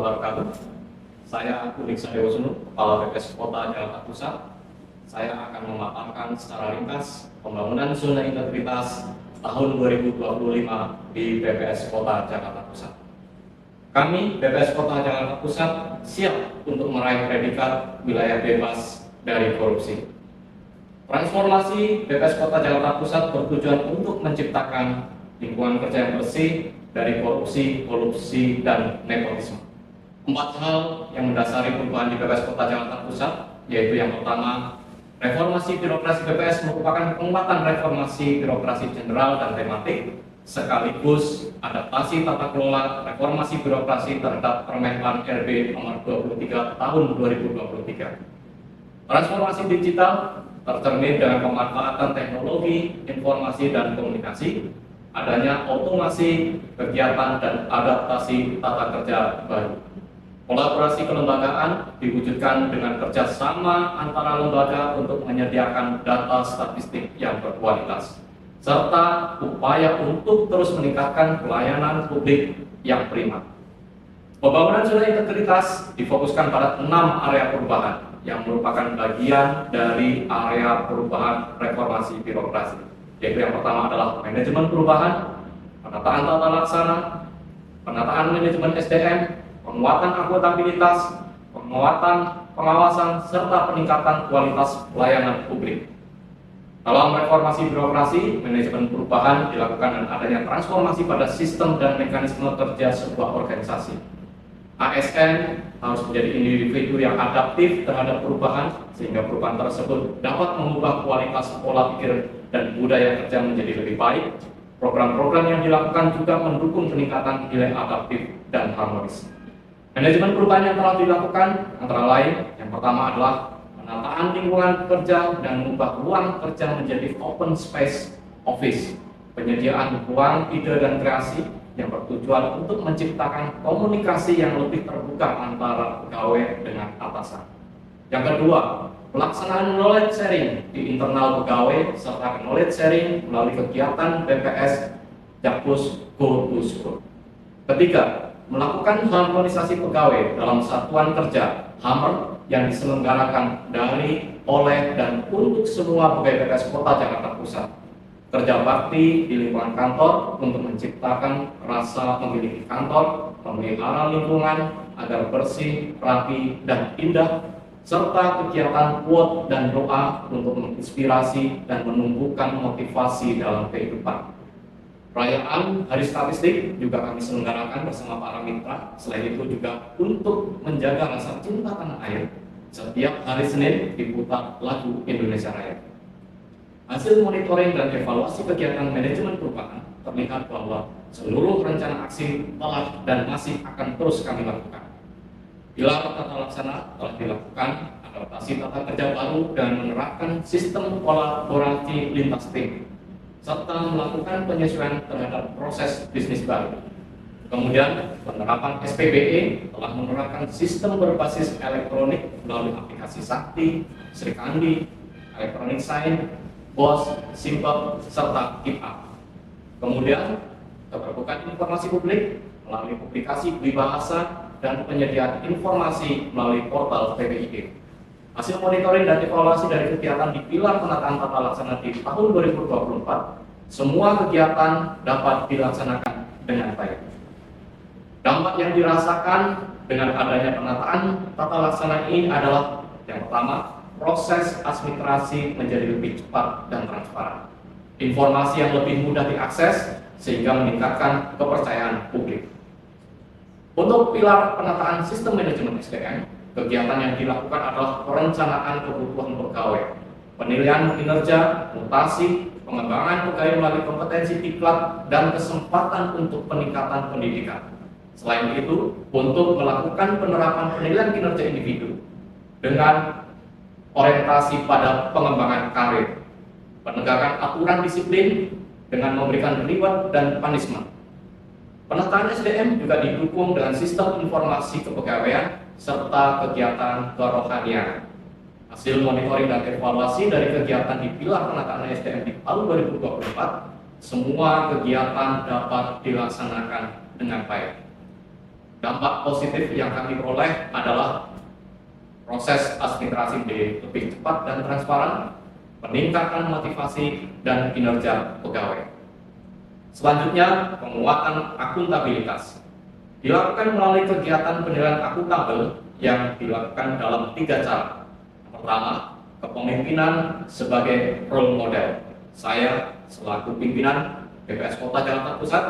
wabarakatuh. Saya Udik Sadewosunu, Kepala BPS Kota Jakarta Pusat. Saya akan memaparkan secara ringkas pembangunan zona integritas tahun 2025 di BPS Kota Jakarta Pusat. Kami, BPS Kota Jakarta Pusat, siap untuk meraih predikat wilayah bebas dari korupsi. Transformasi BPS Kota Jakarta Pusat bertujuan untuk menciptakan lingkungan kerja yang bersih dari korupsi, kolusi, dan nepotisme. 4 hal yang mendasari perubahan di BPS Kota Jakarta Pusat, yaitu yang pertama, reformasi birokrasi BPS merupakan penguatan reformasi birokrasi general dan tematik, sekaligus adaptasi tata kelola reformasi birokrasi terhadap Permenpan RB nomor 23 tahun 2023. Transformasi digital tercermin dengan pemanfaatan teknologi, informasi, dan komunikasi, adanya otomasi kegiatan dan adaptasi tata kerja baru. Kolaborasi kelembagaan diwujudkan dengan kerjasama antara lembaga untuk menyediakan data statistik yang berkualitas, serta upaya untuk terus meningkatkan pelayanan publik yang prima. Pembangunan zona integritas difokuskan pada 6 area perubahan yang merupakan bagian dari area perubahan reformasi birokrasi, yaitu yang pertama adalah manajemen perubahan, penataan tata laksana, penataan manajemen SDM, penguatan akuntabilitas, penguatan pengawasan, serta peningkatan kualitas pelayanan publik. Dalam reformasi birokrasi, manajemen perubahan dilakukan dengan adanya transformasi pada sistem dan mekanisme kerja sebuah organisasi. ASN harus menjadi individu yang adaptif terhadap perubahan, sehingga perubahan tersebut dapat mengubah kualitas pola pikir dan budaya kerja menjadi lebih baik. Program-program yang dilakukan juga mendukung peningkatan nilai adaptif dan harmonis. Manajemen perubahan yang telah dilakukan antara lain, yang pertama adalah penataan lingkungan kerja dan mengubah ruang kerja menjadi open space office, penyediaan ruang ide dan kreasi yang bertujuan untuk menciptakan komunikasi yang lebih terbuka antara pegawai dengan atasan. Yang kedua, pelaksanaan knowledge sharing di internal pegawai serta knowledge sharing melalui kegiatan BPS Jakpus Go to School. Ketiga, melakukan harmonisasi pegawai dalam satuan kerja HAMER yang diselenggarakan dari, oleh, dan untuk semua pegawai BPS Kota Jakarta Pusat. Kerja bakti di lingkungan kantor untuk menciptakan rasa memiliki kantor, memelihara lingkungan agar bersih, rapi, dan indah, serta kegiatan quote dan doa untuk menginspirasi dan menumbuhkan motivasi dalam kehidupan. Perayaan Hari Statistik juga kami selenggarakan bersama para mitra. Selain itu juga untuk menjaga rasa cinta tanah air, setiap hari Senin diputar lagu Indonesia Raya. Hasil monitoring dan evaluasi kegiatan manajemen perubahan terlihat bahwa seluruh rencana aksi telah dan masih akan terus kami lakukan. Pilar tata laksana telah dilakukan, adaptasi tata kerja baru dan menerapkan sistem kolaborasi lintas tim, serta melakukan penyesuaian terhadap proses bisnis baru. Kemudian, penerapan SPBE telah menerapkan sistem berbasis elektronik melalui aplikasi Sakti, Srikandi, Electronic Sign, BOS, Simple, serta KeepUp. Kemudian, keterbukaan informasi publik melalui publikasi Wibahasa dan penyediaan informasi melalui portal PPID. Hasil monitoring dan evaluasi dari kegiatan di pilar penataan tata laksana di tahun 2024, semua kegiatan dapat dilaksanakan dengan baik. Dampak yang dirasakan dengan adanya penataan tata laksana ini adalah yang pertama, proses administrasi menjadi lebih cepat dan transparan. Informasi yang lebih mudah diakses sehingga meningkatkan kepercayaan publik. Untuk pilar penataan sistem manajemen SDM, kegiatan yang dilakukan adalah perencanaan kebutuhan pegawai, penilaian kinerja, mutasi, pengembangan pegawai melalui kompetensi diklat, dan kesempatan untuk peningkatan pendidikan. Selain itu, untuk melakukan penerapan penilaian kinerja individu dengan orientasi pada pengembangan karir, penegakan aturan disiplin dengan memberikan reward dan punishment. Penataan SDM juga didukung dengan sistem informasi kepegawaian serta kegiatan kerohanian. Hasil monitoring dan evaluasi dari kegiatan di pilar penataan SDM di tahun 2024, semua kegiatan dapat dilaksanakan dengan baik. Dampak positif yang kami peroleh adalah proses administrasi lebih cepat dan transparan, peningkatan motivasi dan kinerja pegawai. Selanjutnya, penguatan akuntabilitas dilakukan melalui kegiatan penilaian akuntabel yang dilakukan dalam 3 cara. Pertama, kepemimpinan sebagai role model. Saya selaku pimpinan BPS Kota Jakarta Pusat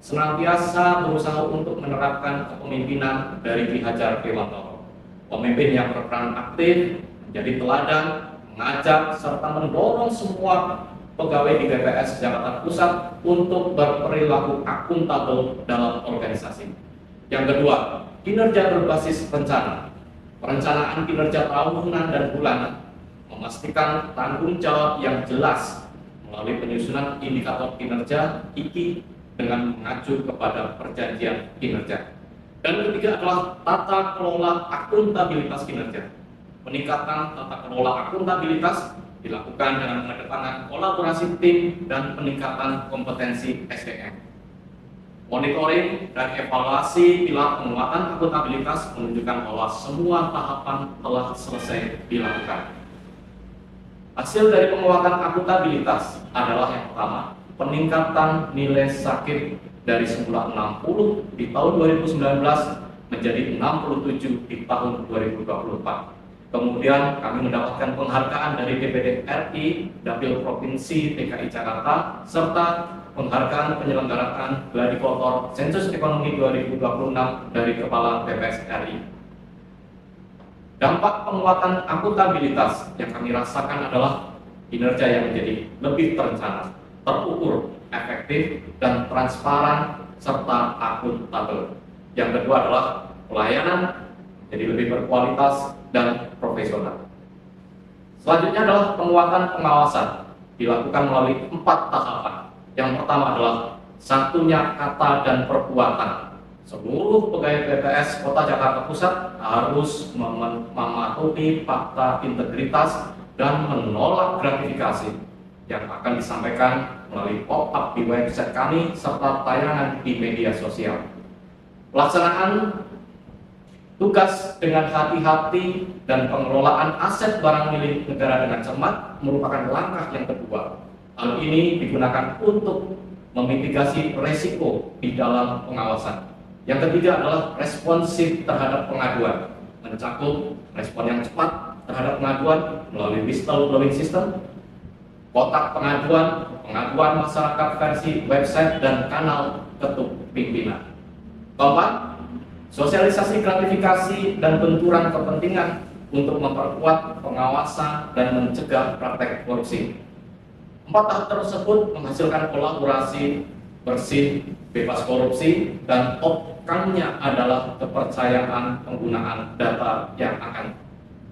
senantiasa berusaha untuk menerapkan kepemimpinan dari Ki Hajar Dewantoro. Pemimpin yang berperan aktif, menjadi teladan, mengajak serta mendorong semua pegawai di BPS Jakarta Pusat untuk berperilaku akuntabel dalam organisasi. Yang kedua, kinerja berbasis rencana. Perencanaan kinerja tahunan dan bulanan, memastikan tanggung jawab yang jelas melalui penyusunan indikator kinerja (IKI) dengan mengacu kepada perjanjian kinerja. Dan ketiga adalah tata kelola akuntabilitas kinerja. Peningkatan tata kelola akuntabilitas dilakukan dengan mengedepankan kolaborasi tim dan peningkatan kompetensi SDM. Monitoring dan evaluasi pilar penguatan akuntabilitas menunjukkan bahwa semua tahapan telah selesai dilakukan. Hasil dari penguatan akuntabilitas adalah yang pertama, peningkatan nilai sakit dari semula 60 di tahun 2019 menjadi 67 di tahun 2024. Kemudian kami mendapatkan penghargaan dari DPD RI, Dapil Provinsi DKI Jakarta, serta penghargaan penyelenggaraan gladi kotor Sensus Ekonomi 2026 dari Kepala BPS RI. Dampak penguatan akuntabilitas yang kami rasakan adalah kinerja yang menjadi lebih terencana, terukur, efektif, dan transparan, serta akuntabel. Yang kedua adalah pelayanan jadi lebih berkualitas dan profesional. Selanjutnya adalah penguatan pengawasan, dilakukan melalui 4 tahapan. Yang pertama adalah satunya kata dan perbuatan. Seluruh pegawai BPS Kota Jakarta Pusat harus mematuhi fakta integritas dan menolak gratifikasi yang akan disampaikan melalui pop-up di website kami serta tayangan di media sosial. Pelaksanaan tugas dengan hati-hati dan pengelolaan aset barang milik negara dengan cermat merupakan langkah yang kedua. Hal ini digunakan untuk memitigasi resiko di dalam pengawasan. Yang ketiga adalah responsif terhadap pengaduan, mencakup respon yang cepat terhadap pengaduan melalui whistleblowing system, kotak pengaduan, pengaduan masyarakat versi website dan kanal ketuk pimpinan. Keempat, sosialisasi gratifikasi dan benturan kepentingan untuk memperkuat pengawasan dan mencegah praktek korupsi. 4 tahap tersebut menghasilkan kolaborasi bersih, bebas korupsi, dan outcome-nya adalah kepercayaan penggunaan data yang akan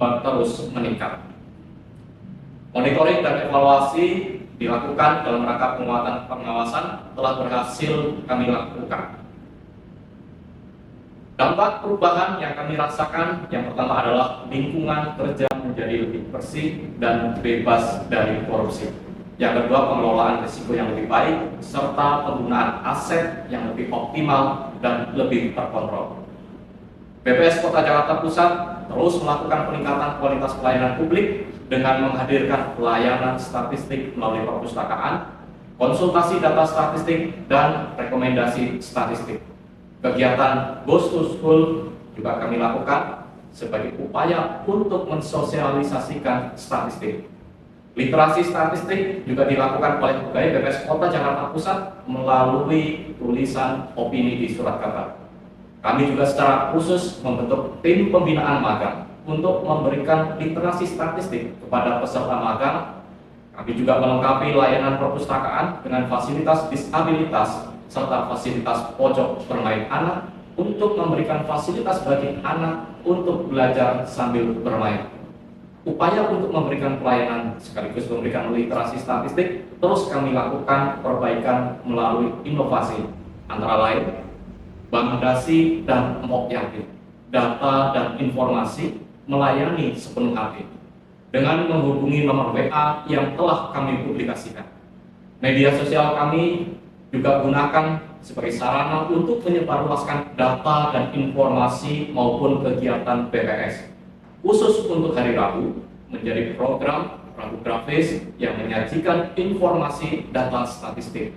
terus meningkat. Monitoring dan evaluasi dilakukan dalam rangka penguatan pengawasan telah berhasil kami lakukan. Dampak perubahan yang kami rasakan yang pertama adalah lingkungan kerja menjadi lebih bersih dan bebas dari korupsi. Yang kedua, pengelolaan risiko yang lebih baik serta penggunaan aset yang lebih optimal dan lebih terkontrol. BPS Kota Jakarta Pusat terus melakukan peningkatan kualitas pelayanan publik dengan menghadirkan pelayanan statistik melalui perpustakaan, konsultasi data statistik, dan rekomendasi statistik. Kegiatan Goes to School juga kami lakukan sebagai upaya untuk mensosialisasikan statistik. Literasi statistik juga dilakukan oleh pegawai BPS Kota Jakarta Pusat melalui tulisan opini di surat kabar. Kami juga secara khusus membentuk tim pembinaan magang untuk memberikan literasi statistik kepada peserta magang. Kami juga melengkapi layanan perpustakaan dengan fasilitas disabilitas serta fasilitas pojok bermain anak untuk memberikan fasilitas bagi anak untuk belajar sambil bermain. Upaya untuk memberikan pelayanan sekaligus memberikan literasi statistik terus kami lakukan perbaikan melalui inovasi, antara lain Bank Dasi dan Mok Yakin, data dan informasi melayani sepenuh hati dengan menghubungi nomor WA yang telah kami publikasikan. Media sosial kami juga gunakan sebagai sarana untuk menyebarluaskan data dan informasi maupun kegiatan BPS. Khusus untuk hari Rabu, menjadi program Rabu Grafis yang menyajikan informasi data statistik.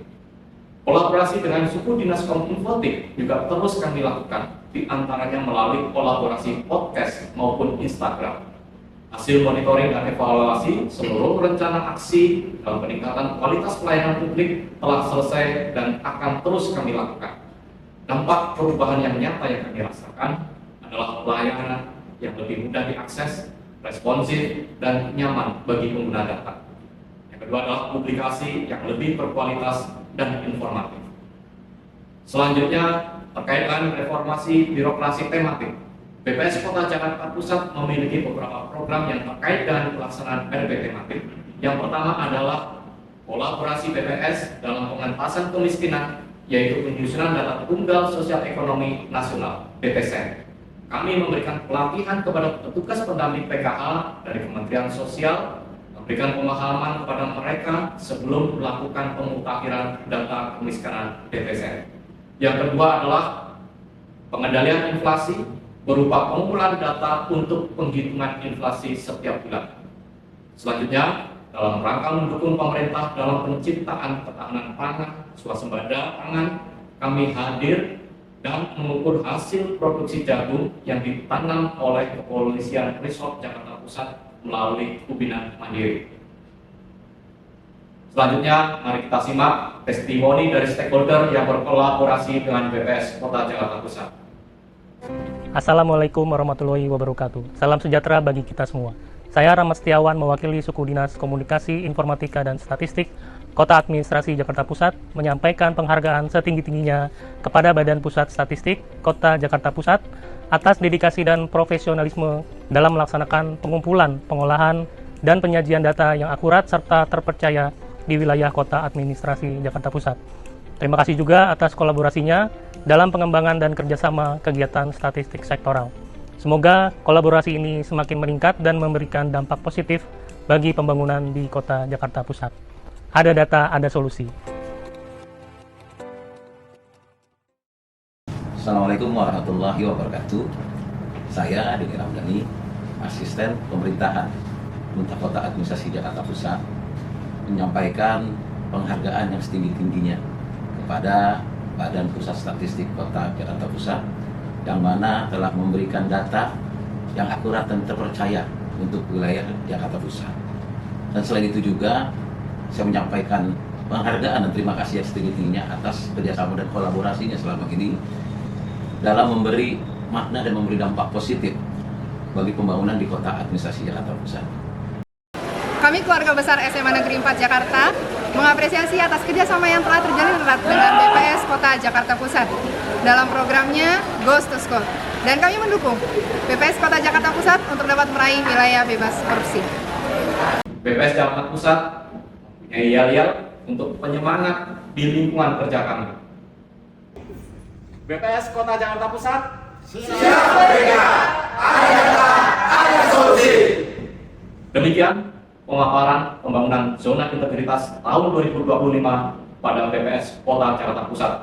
Kolaborasi dengan suku dinas Kominfotik juga terus kami lakukan, di antaranya melalui kolaborasi podcast maupun Instagram. Hasil monitoring dan evaluasi seluruh rencana aksi dalam peningkatan kualitas pelayanan publik telah selesai dan akan terus kami lakukan. Dampak perubahan yang nyata yang kami rasakan adalah pelayanan yang lebih mudah diakses, responsif, dan nyaman bagi pengguna data. Yang kedua adalah publikasi yang lebih berkualitas dan informatif. Selanjutnya, terkait dengan reformasi birokrasi tematik, BPS Kota Jakarta Pusat memiliki beberapa program yang terkait dengan pelaksanaan RP tematik. Yang pertama adalah kolaborasi BPS dalam pengentasan kemiskinan, yaitu penyusunan data tunggal sosial ekonomi nasional (DTSN). Kami memberikan pelatihan kepada petugas pendamping PKH dari Kementerian Sosial, memberikan pemahaman kepada mereka sebelum melakukan pemutakhiran data kemiskinan DTSN. Yang kedua adalah pengendalian inflasi berupa pengumpulan data untuk penghitungan inflasi setiap bulan. Selanjutnya, dalam rangka mendukung pemerintah dalam penciptaan ketahanan pangan, swasembada pangan, kami hadir dan mengukur hasil produksi jagung yang ditanam oleh Kepolisian Resort Jakarta Pusat melalui Ubinan Mandiri. Selanjutnya, mari kita simak testimoni dari stakeholder yang berkolaborasi dengan BPS Kota Jakarta Pusat. Assalamualaikum warahmatullahi wabarakatuh. Salam sejahtera bagi kita semua. Saya Rahmat Setiawan mewakili Suku Dinas Komunikasi, Informatika, dan Statistik Kota Administrasi Jakarta Pusat menyampaikan penghargaan setinggi-tingginya kepada Badan Pusat Statistik Kota Jakarta Pusat atas dedikasi dan profesionalisme dalam melaksanakan pengumpulan, pengolahan, dan penyajian data yang akurat serta terpercaya di wilayah Kota Administrasi Jakarta Pusat. Terima kasih juga atas kolaborasinya dalam pengembangan dan kerjasama kegiatan statistik sektoral. Semoga kolaborasi ini semakin meningkat dan memberikan dampak positif bagi pembangunan di Kota Jakarta Pusat. Ada data, ada solusi. Assalamualaikum warahmatullahi wabarakatuh. Saya Deni Ramdhani, Asisten Pemerintahan Pemerintah Kota Administrasi Jakarta Pusat, menyampaikan penghargaan yang setinggi-tingginya kepada Badan Pusat Statistik Kota Jakarta Pusat yang mana telah memberikan data yang akurat dan terpercaya untuk wilayah Jakarta Pusat. Dan selain itu juga saya menyampaikan penghargaan dan terima kasih yang setinggi-tingginya atas kerjasama dan kolaborasinya selama ini dalam memberi makna dan memberi dampak positif bagi pembangunan di Kota Administrasi Jakarta Pusat. Kami keluarga besar SMA Negeri 4 Jakarta mengapresiasi atas kerjasama yang telah terjalin erat dengan BPS Kota Jakarta Pusat dalam programnya Goes to School. Dan kami mendukung BPS Kota Jakarta Pusat untuk dapat meraih wilayah bebas korupsi. BPS Jakarta Pusat punya yel-yel untuk penyemangat di lingkungan kerja kami. BPS Kota Jakarta Pusat siap merdeka, ada data, ada solusi. Demikian pemaparan pembangunan zona integritas tahun 2025 pada BPS Kota Jakarta Pusat.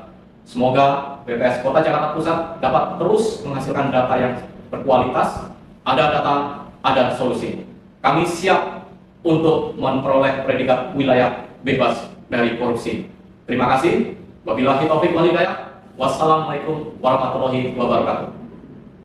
Semoga BPS Kota Jakarta Pusat dapat terus menghasilkan data yang berkualitas, ada data, ada solusi. Kami siap untuk memperoleh predikat wilayah bebas dari korupsi. Terima kasih. Wabillahi taufiq wal hidayah. Wassalamualaikum warahmatullahi wabarakatuh.